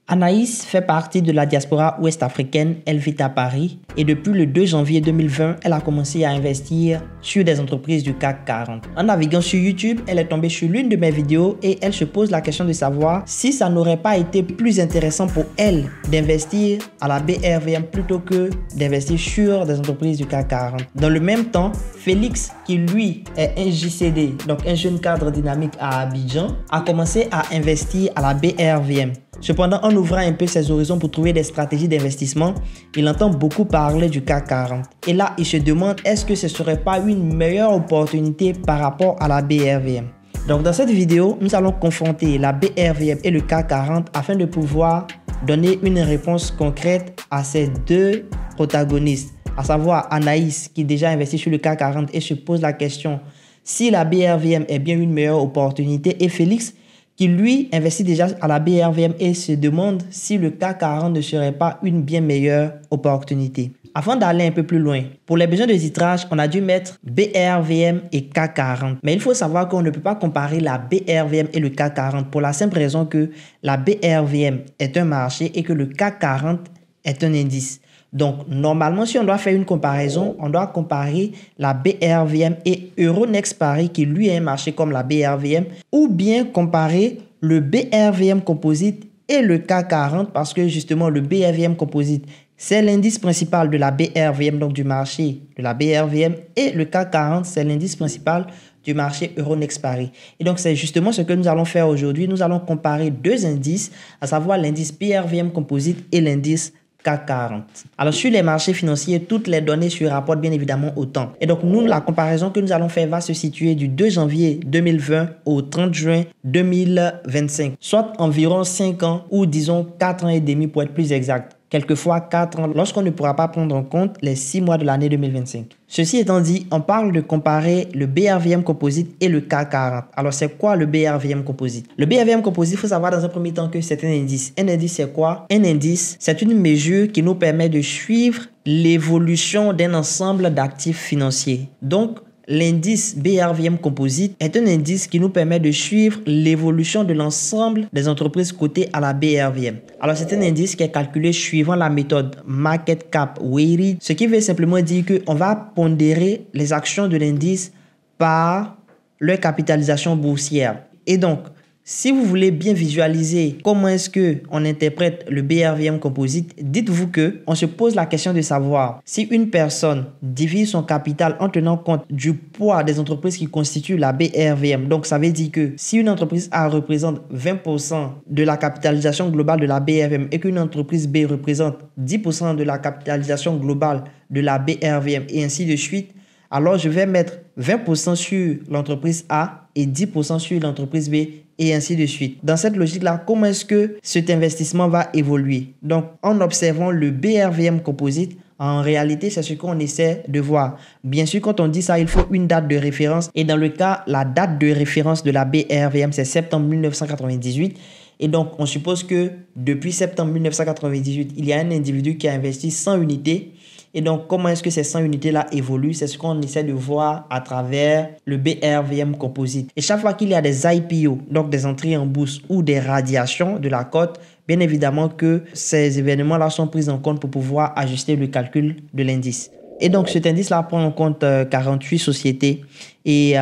Anaïs fait partie de la diaspora ouest-africaine, elle vit à Paris et depuis le 2 janvier 2020, elle a commencé à investir sur des entreprises du CAC 40. En naviguant sur YouTube, elle est tombée sur l'une de mes vidéos et elle se pose la question de savoir si ça n'aurait pas été plus intéressant pour elle d'investir à la BRVM plutôt que d'investir sur des entreprises du CAC 40. Dans le même temps, Félix, qui lui est un JCD, donc un jeune cadre dynamique à Abidjan, a commencé à investir à la BRVM. Cependant, en ouvrant un peu ses horizons pour trouver des stratégies d'investissement, il entend beaucoup parler du CAC 40. Et là, il se demande est-ce que ce ne serait pas une meilleure opportunité par rapport à la BRVM. Donc dans cette vidéo, nous allons confronter la BRVM et le CAC 40 afin de pouvoir donner une réponse concrète à ces deux protagonistes, à savoir Anaïs qui déjà investit sur le CAC 40 et se pose la question si la BRVM est bien une meilleure opportunité, et Félix qui lui investit déjà à la BRVM et se demande si le CAC 40 ne serait pas une bien meilleure opportunité. Avant d'aller un peu plus loin, pour les besoins de titrage, on a dû mettre BRVM et CAC 40. Mais il faut savoir qu'on ne peut pas comparer la BRVM et le CAC 40 pour la simple raison que la BRVM est un marché et que le CAC 40 est un indice. Donc, normalement, si on doit faire une comparaison, on doit comparer la BRVM et Euronext Paris, qui lui est un marché comme la BRVM, ou bien comparer le BRVM Composite et le CAC 40, parce que justement, le BRVM Composite, c'est l'indice principal de la BRVM, donc du marché de la BRVM, et le CAC 40, c'est l'indice principal du marché Euronext Paris. Et donc, c'est justement ce que nous allons faire aujourd'hui. Nous allons comparer deux indices, à savoir l'indice BRVM Composite et l'indice CAC 40. Alors, sur les marchés financiers, toutes les données se rapportent bien évidemment au temps. Et donc, nous, la comparaison que nous allons faire va se situer du 2 janvier 2020 au 30 juin 2025, soit environ 5 ans ou disons 4 ans et demi pour être plus exact. Quelquefois 4 ans lorsqu'on ne pourra pas prendre en compte les 6 mois de l'année 2025. Ceci étant dit, on parle de comparer le BRVM Composite et le CAC 40. Alors, c'est quoi le BRVM Composite? Le BRVM Composite, il faut savoir dans un premier temps que c'est un indice. Un indice, c'est quoi? Un indice, c'est une mesure qui nous permet de suivre l'évolution d'un ensemble d'actifs financiers. Donc, l'indice BRVM Composite est un indice qui nous permet de suivre l'évolution de l'ensemble des entreprises cotées à la BRVM. Alors, c'est un indice qui est calculé suivant la méthode Market Cap Weighted, ce qui veut simplement dire qu'on va pondérer les actions de l'indice par leur capitalisation boursière. Et donc, si vous voulez bien visualiser comment est-ce qu'on interprète le BRVM Composite, dites-vous qu'on se pose la question de savoir si une personne divise son capital en tenant compte du poids des entreprises qui constituent la BRVM. Donc, ça veut dire que si une entreprise A représente 20% de la capitalisation globale de la BRVM et qu'une entreprise B représente 10% de la capitalisation globale de la BRVM et ainsi de suite, alors je vais mettre 20% sur l'entreprise A et 10% sur l'entreprise B et ainsi de suite. Dans cette logique-là, comment est-ce que cet investissement va évoluer? Donc, en observant le BRVM Composite, en réalité, c'est ce qu'on essaie de voir. Bien sûr, quand on dit ça, il faut une date de référence. Et dans le cas, la date de référence de la BRVM, c'est septembre 1998. Et donc, on suppose que depuis septembre 1998, il y a un individu qui a investi 100 unités. Et donc, comment est-ce que ces 100 unités-là évoluent? C'est ce qu'on essaie de voir à travers le BRVM Composite. Et chaque fois qu'il y a des IPO, donc des entrées en bourse ou des radiations de la cote, bien évidemment que ces événements-là sont pris en compte pour pouvoir ajuster le calcul de l'indice. Et donc, cet indice-là prend en compte 48 sociétés. Et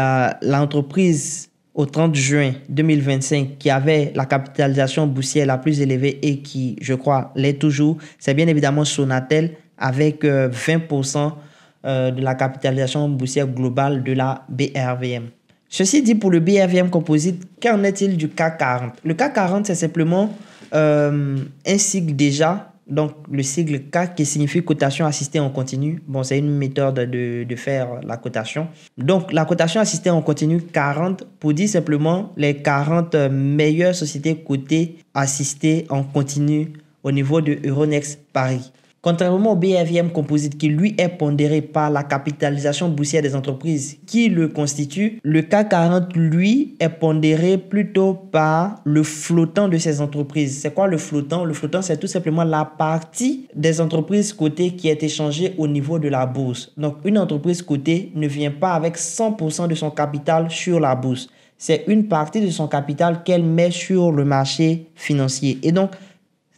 l'entreprise au 30 juin 2025 qui avait la capitalisation boursière la plus élevée et qui, je crois, l'est toujours, c'est bien évidemment Sonatel, avec 20% de la capitalisation boursière globale de la BRVM. Ceci dit, pour le BRVM Composite, qu'en est-il du CAC 40? Le CAC 40, c'est simplement un sigle déjà, donc le sigle CAC qui signifie cotation assistée en continu. Bon, c'est une méthode de faire la cotation. Donc, la cotation assistée en continu 40, pour dire simplement les 40 meilleures sociétés cotées assistées en continu au niveau de Euronext Paris. Contrairement au BRVM Composite qui lui est pondéré par la capitalisation boursière des entreprises qui le constitue, le CAC 40 lui est pondéré plutôt par le flottant de ces entreprises. C'est quoi le flottant? Le flottant, c'est tout simplement la partie des entreprises cotées qui est échangée au niveau de la bourse. Donc, une entreprise cotée ne vient pas avec 100% de son capital sur la bourse. C'est une partie de son capital qu'elle met sur le marché financier. Et donc,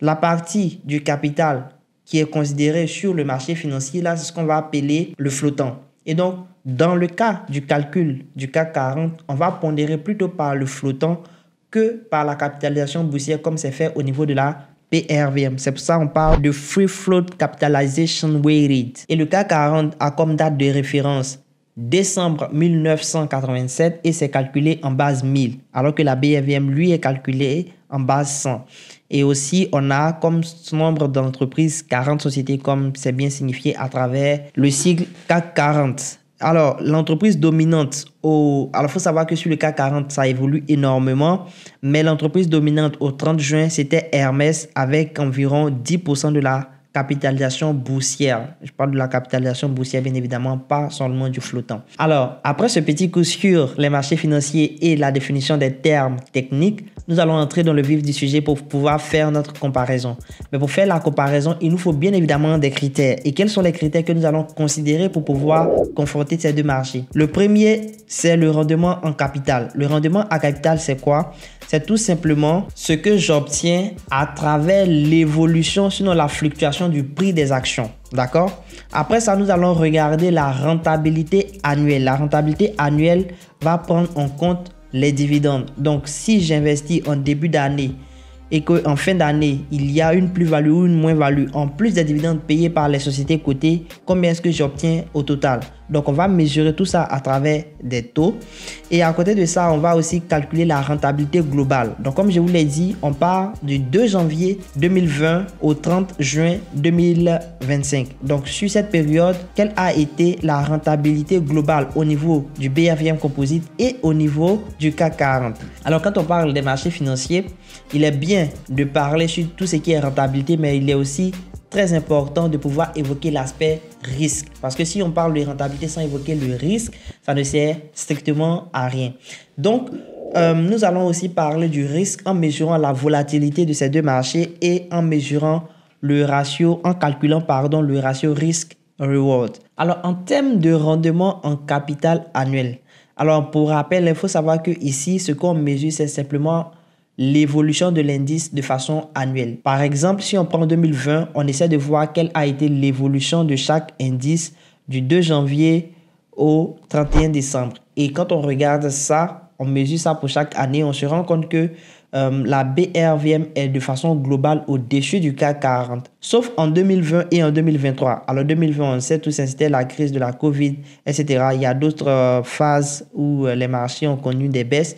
la partie du capital qui est considérée sur le marché financier, là, c'est ce qu'on va appeler le flottant. Et donc, dans le cas du calcul du CAC 40, on va pondérer plutôt par le flottant que par la capitalisation boursière comme c'est fait au niveau de la PRVM. C'est pour ça qu'on parle de Free Float Capitalization Weighted. Et le CAC 40 a comme date de référence décembre 1987 et c'est calculé en base 1000, alors que la BRVM, lui, est calculée en base 100. Et aussi, on a comme nombre d'entreprises 40 sociétés, comme c'est bien signifié à travers le sigle CAC 40. Alors, l'entreprise dominante alors, il faut savoir que sur le CAC 40, ça évolue énormément, mais l'entreprise dominante au 30 juin, c'était Hermès avec environ 10% de la capitalisation boursière. Je parle de la capitalisation boursière, bien évidemment, pas seulement du flottant. Alors, après ce petit coup sur les marchés financiers et la définition des termes techniques, nous allons entrer dans le vif du sujet pour pouvoir faire notre comparaison. Mais pour faire la comparaison, il nous faut bien évidemment des critères. Et quels sont les critères que nous allons considérer pour pouvoir confronter ces deux marchés? Le premier, c'est le rendement en capital. Le rendement en capital, c'est quoi? C'est tout simplement ce que j'obtiens à travers l'évolution, sinon la fluctuation du prix des actions. D'accord? Après ça, nous allons regarder la rentabilité annuelle. La rentabilité annuelle va prendre en compte les dividendes. Donc, si j'investis en début d'année et qu'en fin d'année, il y a une plus-value ou une moins-value, en plus des dividendes payés par les sociétés cotées, combien est-ce que j'obtiens au total? Donc, on va mesurer tout ça à travers des taux. Et à côté de ça, on va aussi calculer la rentabilité globale. Donc, comme je vous l'ai dit, on part du 2 janvier 2020 au 30 juin 2025. Donc, sur cette période, quelle a été la rentabilité globale au niveau du BRVM Composite et au niveau du CAC 40? Alors, quand on parle des marchés financiers, il est bien de parler sur tout ce qui est rentabilité, mais il est aussi très important de pouvoir évoquer l'aspect risque. Parce que si on parle de rentabilité sans évoquer le risque, ça ne sert strictement à rien. Donc, nous allons aussi parler du risque en mesurant la volatilité de ces deux marchés et en mesurant le ratio, en calculant, le ratio risque-reward. Alors, en termes de rendement en capital annuel, alors pour rappel, il faut savoir que ici, ce qu'on mesure, c'est simplement l'évolution de l'indice de façon annuelle. Par exemple, si on prend 2020, on essaie de voir quelle a été l'évolution de chaque indice du 2 janvier au 31 décembre. Et quand on regarde ça, on mesure ça pour chaque année, on se rend compte que la BRVM est de façon globale au-dessus du CAC 40. Sauf en 2020 et en 2023. Alors 2020, on sait tout ça, c'était la crise de la Covid, etc. Il y a d'autres phases où les marchés ont connu des baisses.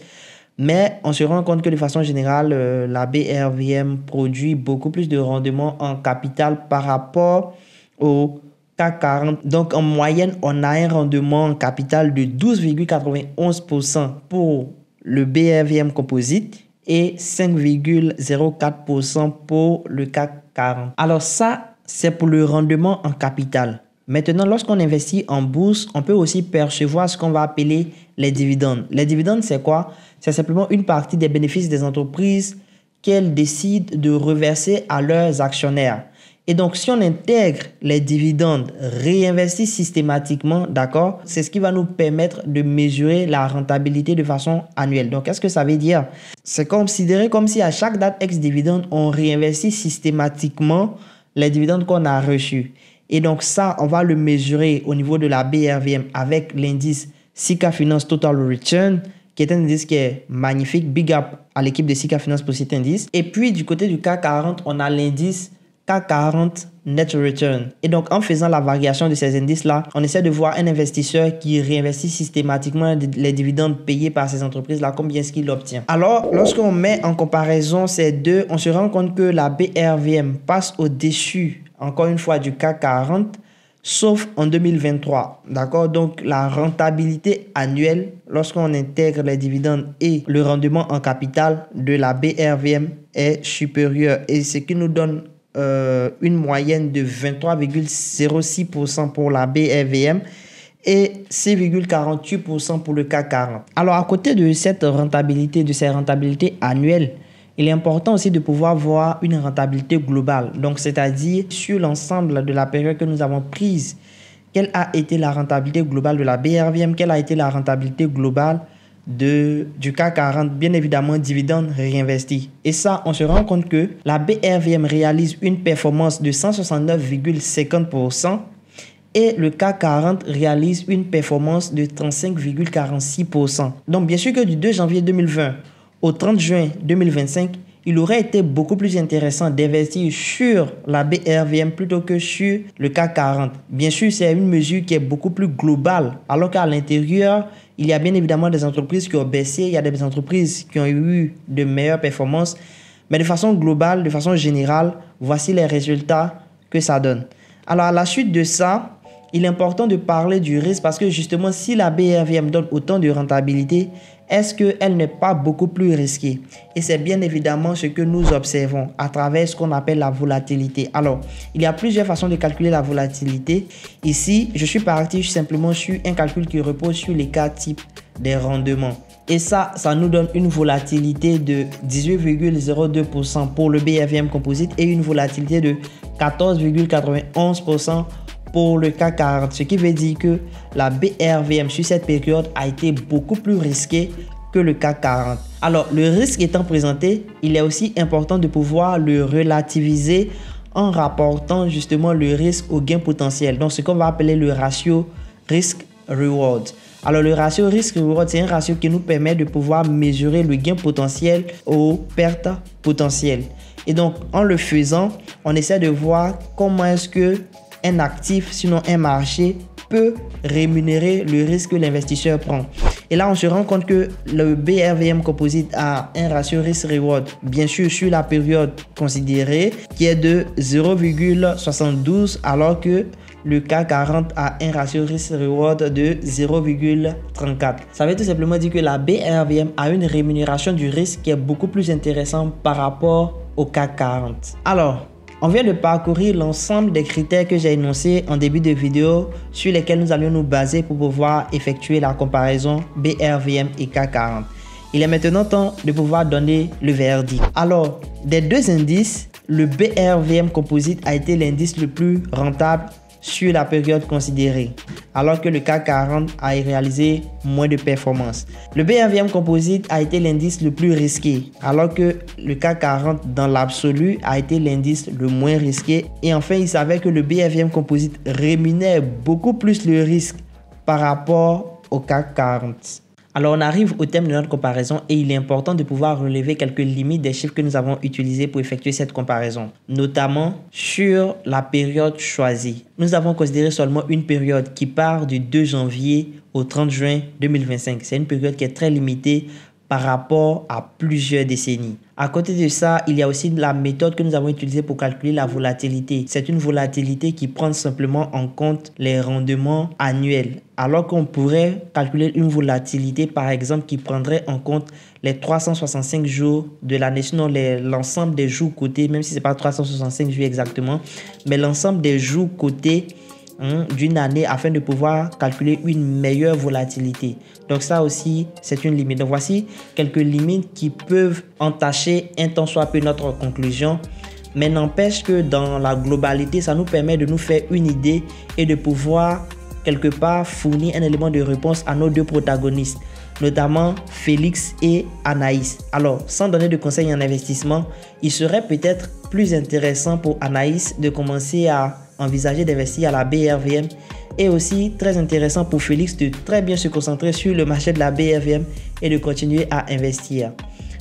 Mais on se rend compte que de façon générale, la BRVM produit beaucoup plus de rendement en capital par rapport au CAC 40. Donc, en moyenne, on a un rendement en capital de 12,91% pour le BRVM Composite et 5,04% pour le CAC 40. Alors ça, c'est pour le rendement en capital. Maintenant, lorsqu'on investit en bourse, on peut aussi percevoir ce qu'on va appeler les dividendes. Les dividendes, c'est quoi? C'est simplement une partie des bénéfices des entreprises qu'elles décident de reverser à leurs actionnaires. Et donc, si on intègre les dividendes réinvestis systématiquement, d'accord, c'est ce qui va nous permettre de mesurer la rentabilité de façon annuelle. Donc, qu'est-ce que ça veut dire? C'est considéré comme si à chaque date ex-dividende, on réinvestit systématiquement les dividendes qu'on a reçus. Et donc ça, on va le mesurer au niveau de la BRVM avec l'indice Sika Finance Total Return, qui est un indice qui est magnifique. Big up à l'équipe de Sika Finance pour cet indice. Et puis du côté du CAC 40, on a l'indice CAC 40 Net Return. Et donc en faisant la variation de ces indices-là, on essaie de voir un investisseur qui réinvestit systématiquement les dividendes payés par ces entreprises-là, combien est-ce qu'il obtient. Alors, lorsqu'on met en comparaison ces deux, on se rend compte que la BRVM passe au-dessus, encore une fois, du CAC 40, sauf en 2023. D'accord? Donc, la rentabilité annuelle, lorsqu'on intègre les dividendes et le rendement en capital de la BRVM est supérieur. Et ce qui nous donne une moyenne de 23,06% pour la BRVM et 6,48% pour le CAC 40. Alors, à côté de cette rentabilité, de ces rentabilités annuelles, il est important aussi de pouvoir voir une rentabilité globale. Donc, c'est-à-dire sur l'ensemble de la période que nous avons prise, quelle a été la rentabilité globale de la BRVM, quelle a été la rentabilité globale du CAC 40, bien évidemment dividendes réinvestis. Et ça, on se rend compte que la BRVM réalise une performance de 169,50% et le CAC 40 réalise une performance de 35,46%. Donc bien sûr que du 2 janvier 2020 au 30 juin 2025, il aurait été beaucoup plus intéressant d'investir sur la BRVM plutôt que sur le CAC 40. Bien sûr, c'est une mesure qui est beaucoup plus globale, alors qu'à l'intérieur, il y a bien évidemment des entreprises qui ont baissé, il y a des entreprises qui ont eu de meilleures performances, mais de façon globale, de façon générale, voici les résultats que ça donne. Alors à la suite de ça, il est important de parler du risque parce que justement, si la BRVM donne autant de rentabilité, est-ce qu'elle n'est pas beaucoup plus risquée? Et c'est bien évidemment ce que nous observons à travers ce qu'on appelle la volatilité. Alors, il y a plusieurs façons de calculer la volatilité. Ici, je suis parti simplement sur un calcul qui repose sur les 4 types des rendements. Et ça nous donne une volatilité de 18,02% pour le BRVM Composite et une volatilité de 14,91% pour le CAC 40, ce qui veut dire que la BRVM sur cette période a été beaucoup plus risquée que le CAC 40. Alors, le risque étant présenté, il est aussi important de pouvoir le relativiser en rapportant justement le risque au gain potentiel. Donc, ce qu'on va appeler le ratio risk-reward. Alors, le ratio risk-reward, c'est un ratio qui nous permet de pouvoir mesurer le gain potentiel aux pertes potentielles. Et donc, en le faisant, on essaie de voir comment est-ce que un actif, sinon un marché, peut rémunérer le risque que l'investisseur prend. Et là, on se rend compte que le BRVM Composite a un ratio risk-reward, bien sûr, sur la période considérée, qui est de 0,72, alors que le CAC 40 a un ratio risk-reward de 0,34. Ça veut tout simplement dire que la BRVM a une rémunération du risque qui est beaucoup plus intéressante par rapport au CAC 40. Alors, on vient de parcourir l'ensemble des critères que j'ai énoncés en début de vidéo sur lesquels nous allions nous baser pour pouvoir effectuer la comparaison BRVM et CAC 40. Il est maintenant temps de pouvoir donner le verdict. Alors, des deux indices, le BRVM Composite a été l'indice le plus rentable sur la période considérée, alors que le CAC 40 a réalisé moins de performances. Le BRVM Composite a été l'indice le plus risqué, alors que le CAC 40 dans l'absolu a été l'indice le moins risqué. Et enfin, il savait que le BRVM Composite rémunère beaucoup plus le risque par rapport au CAC 40. Alors, on arrive au thème de notre comparaison et il est important de pouvoir relever quelques limites des chiffres que nous avons utilisés pour effectuer cette comparaison, notamment sur la période choisie. Nous avons considéré seulement une période qui part du 2 janvier au 30 juin 2025. C'est une période qui est très limitée par rapport à plusieurs décennies. À côté de ça, il y a aussi la méthode que nous avons utilisée pour calculer la volatilité. C'est une volatilité qui prend simplement en compte les rendements annuels. Alors qu'on pourrait calculer une volatilité, par exemple, qui prendrait en compte les 365 jours de l'année, sinon l'ensemble des jours cotés, même si ce n'est pas 365 jours exactement, mais l'ensemble des jours cotés d'une année afin de pouvoir calculer une meilleure volatilité. Donc ça aussi, c'est une limite. Donc voici quelques limites qui peuvent entacher un tant soit peu notre conclusion, mais n'empêche que dans la globalité, ça nous permet de nous faire une idée et de pouvoir quelque part fournir un élément de réponse à nos deux protagonistes, notamment Félix et Anaïs. Alors, sans donner de conseils en investissement, il serait peut-être plus intéressant pour Anaïs de commencer à envisager d'investir à la BRVM et aussi très intéressant pour Félix de très bien se concentrer sur le marché de la BRVM et de continuer à investir.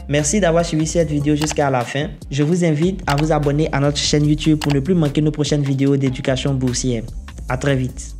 Merci d'avoir suivi cette vidéo jusqu'à la fin. Je vous invite à vous abonner à notre chaîne YouTube pour ne plus manquer nos prochaines vidéos d'éducation boursière. À très vite.